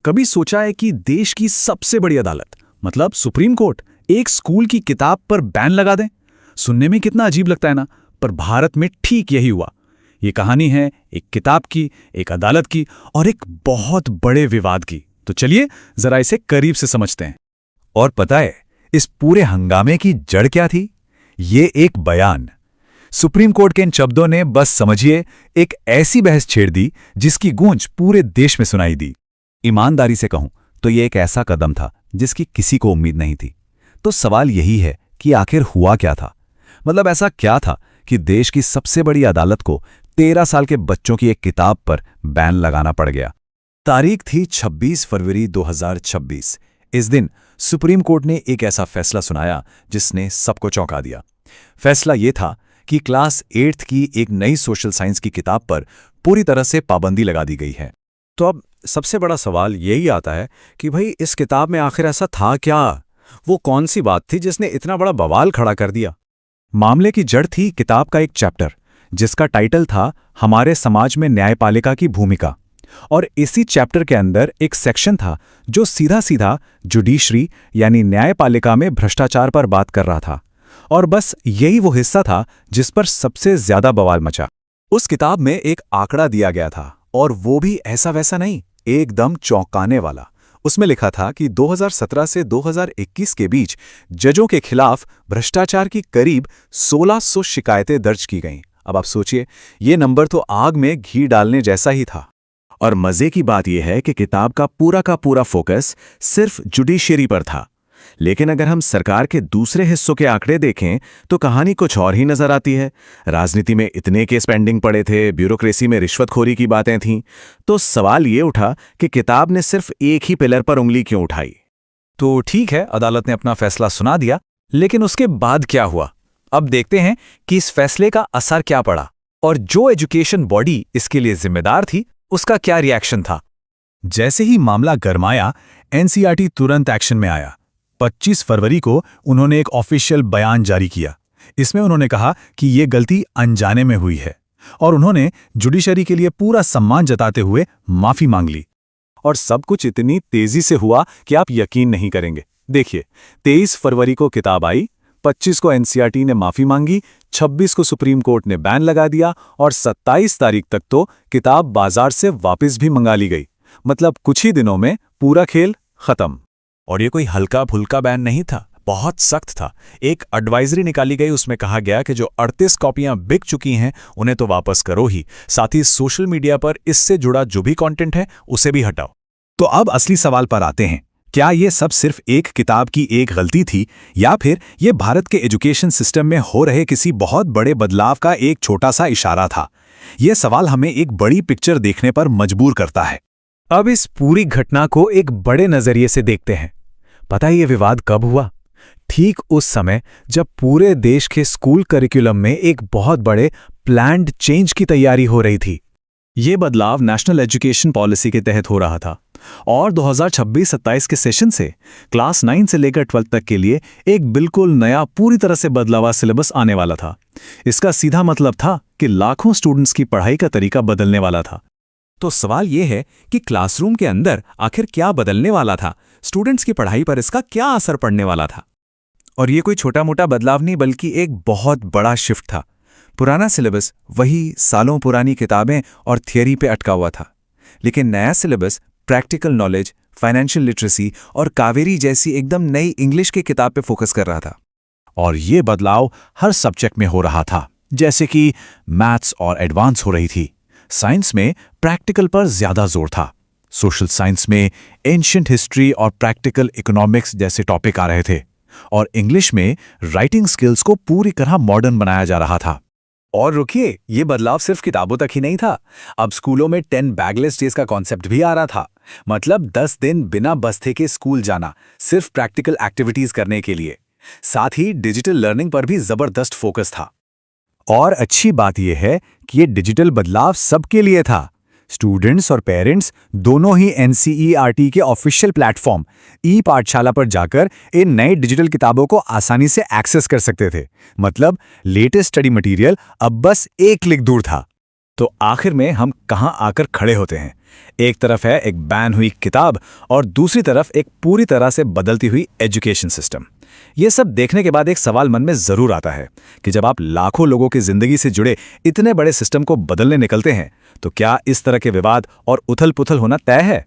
कभी सोचा है कि देश की सबसे बड़ी अदालत मतलब सुप्रीम कोर्ट एक स्कूल की किताब पर बैन लगा दें? सुनने में कितना अजीब लगता है ना, पर भारत में ठीक यही हुआ। ये कहानी है एक किताब की, एक अदालत की और एक बहुत बड़े विवाद की। तो चलिए जरा इसे करीब से समझते हैं। और पता है इस पूरे हंगामे की जड़ क्या थी? ये एक बयान। सुप्रीम कोर्ट के इन शब्दों ने बस समझिए एक ऐसी बहस छेड़ दी जिसकी गूंज पूरे देश में सुनाई दी। ईमानदारी से कहूं तो ये एक ऐसा कदम था जिसकी किसी को उम्मीद नहीं थी। तो सवाल यही है कि आखिर हुआ क्या था? मतलब ऐसा क्या था कि देश की सबसे बड़ी अदालत को 13 साल के बच्चों की एक किताब पर बैन लगाना पड़ गया? तारीख थी 26 फरवरी 2026। इस दिन सुप्रीम कोर्ट ने एक ऐसा फैसला सुनाया जिसने सबको चौंका दिया। फैसला यह था कि क्लास 8th की एक नई सोशल साइंस की किताब पर पूरी तरह से पाबंदी लगा दी गई है। तो अब सबसे बड़ा सवाल यही आता है कि भाई इस किताब में आखिर ऐसा था क्या? वो कौन सी बात थी जिसने इतना बड़ा बवाल खड़ा कर दिया? मामले की जड़ थी किताब का एक चैप्टर जिसका टाइटल था हमारे समाज में न्यायपालिका की भूमिका। और इसी चैप्टर के अंदर एक सेक्शन था जो सीधा सीधा जुडिशरी यानी न्यायपालिका में भ्रष्टाचार पर बात कर रहा था। और बस यही वो हिस्सा था जिस पर सबसे ज्यादा बवाल मचा। उस किताब में एक आंकड़ा दिया गया था, और वो भी ऐसा वैसा नहीं, एकदम चौंकाने वाला। उसमें लिखा था कि 2017 से 2021 के बीच जजों के खिलाफ भ्रष्टाचार की करीब 1600 शिकायतें दर्ज की गईं। अब आप सोचिए, ये नंबर तो आग में घी डालने जैसा ही था। और मजे की बात यह है कि किताब का पूरा फोकस सिर्फ जुडिशरी पर था। लेकिन अगर हम सरकार के दूसरे हिस्सों के आंकड़े देखें तो कहानी कुछ और ही नजर आती है। राजनीति में इतने केस पेंडिंग पड़े थे, ब्यूरोक्रेसी में रिश्वतखोरी की बातें थीं। तो सवाल ये उठा कि किताब ने सिर्फ एक ही पिलर पर उंगली क्यों उठाई? तो ठीक है, अदालत ने अपना फैसला सुना दिया, लेकिन उसके बाद क्या हुआ? अब देखते हैं कि इस फैसले का असर क्या पड़ा और जो एजुकेशन बॉडी इसके लिए जिम्मेदार थी उसका क्या रिएक्शन था। जैसे ही मामला गरमाया, एनसीईआरटी तुरंत एक्शन में आया। 25 फरवरी को उन्होंने एक ऑफिशियल बयान जारी किया। इसमें उन्होंने कहा कि ये गलती अनजाने में हुई है, और उन्होंने जुडिशरी के लिए पूरा सम्मान जताते हुए माफी मांग ली। और सब कुछ इतनी तेजी से हुआ कि आप यकीन नहीं करेंगे। देखिए, 23 फरवरी को किताब आई, 25 को एनसीईआरटी ने माफी मांगी, 26 को सुप्रीम कोर्ट ने बैन लगा दिया, और 27 तारीख तक तो किताब बाजार से वापस भी मंगा ली गई। मतलब कुछ ही दिनों में पूरा खेल खत्म। और ये कोई हल्का फुल्का बैन नहीं था, बहुत सख्त था। एक एडवाइजरी निकाली गई, उसमें कहा गया कि जो 38 कॉपियां बिक चुकी हैं उन्हें तो वापस करो ही, साथ ही सोशल मीडिया पर इससे जुड़ा जो भी कंटेंट है उसे भी हटाओ। तो अब असली सवाल पर आते हैं, क्या ये सब सिर्फ एक किताब की एक गलती थी, या फिर ये भारत के एजुकेशन सिस्टम में हो रहे किसी बहुत बड़े बदलाव का एक छोटा सा इशारा था? यह सवाल हमें एक बड़ी पिक्चर देखने पर मजबूर करता है। अब इस पूरी घटना को एक बड़े नजरिए से देखते हैं। पता है ये विवाद कब हुआ? ठीक उस समय जब पूरे देश के स्कूल करिकुलम में एक बहुत बड़े प्लान्ड चेंज की तैयारी हो रही थी। ये बदलाव नेशनल एजुकेशन पॉलिसी के तहत हो रहा था, और 2026-27 के सेशन से क्लास 9 से लेकर 12 तक के लिए एक बिल्कुल नया, पूरी तरह से बदला हुआ सिलेबस आने वाला था। इसका सीधा मतलब था कि लाखों स्टूडेंट्स की पढ़ाई का तरीका बदलने वाला था। तो सवाल यह है कि क्लासरूम के अंदर आखिर क्या बदलने वाला था? स्टूडेंट्स की पढ़ाई पर इसका क्या असर पड़ने वाला था? और ये कोई छोटा मोटा बदलाव नहीं, बल्कि एक बहुत बड़ा शिफ्ट था। पुराना सिलेबस वही सालों पुरानी किताबें और थियरी पे अटका हुआ था, लेकिन नया syllabus practical knowledge, financial literacy और कावेरी जैसी एकदम नई इंग्लिश की किताब पे फोकस कर रहा था। और ये बदलाव हर सब्जेक्ट में हो रहा था, जैसे कि मैथ्स और एडवांस हो रही थी। साइंस में प्रैक्टिकल पर ज्यादा जोर था। सोशल साइंस में एंशिएंट हिस्ट्री और प्रैक्टिकल इकोनॉमिक्स जैसे टॉपिक आ रहे थे, और इंग्लिश में राइटिंग स्किल्स को पूरी तरह मॉडर्न बनाया जा रहा था। और रुकिए, ये बदलाव सिर्फ किताबों तक ही नहीं था। अब स्कूलों में 10 बैगलेस डेज का कॉन्सेप्ट भी आ रहा था। मतलब 10 दिन बिना बस्ते के स्कूल जाना, सिर्फ प्रैक्टिकल एक्टिविटीज करने के लिए। साथ ही डिजिटल लर्निंग पर भी जबरदस्त फोकस था। और अच्छी बात यह है कि ये डिजिटल बदलाव सबके लिए था। स्टूडेंट्स और पेरेंट्स दोनों ही एनसीईआरटी के ऑफिशियल प्लेटफॉर्म ई पाठशाला पर जाकर इन नई डिजिटल किताबों को आसानी से एक्सेस कर सकते थे। मतलब लेटेस्ट स्टडी मटेरियल अब बस एक क्लिक दूर था। तो आखिर में हम कहाँ आकर खड़े होते हैं? एक तरफ है एक बैन हुई किताब और दूसरी तरफ एक पूरी तरह से बदलती हुई एजुकेशन सिस्टम। ये सब देखने के बाद एक सवाल मन में जरूर आता है कि जब आप लाखों लोगों की जिंदगी से जुड़े इतने बड़े सिस्टम को बदलने निकलते हैं, तो क्या इस तरह के विवाद और उथल-पुथल होना तय है?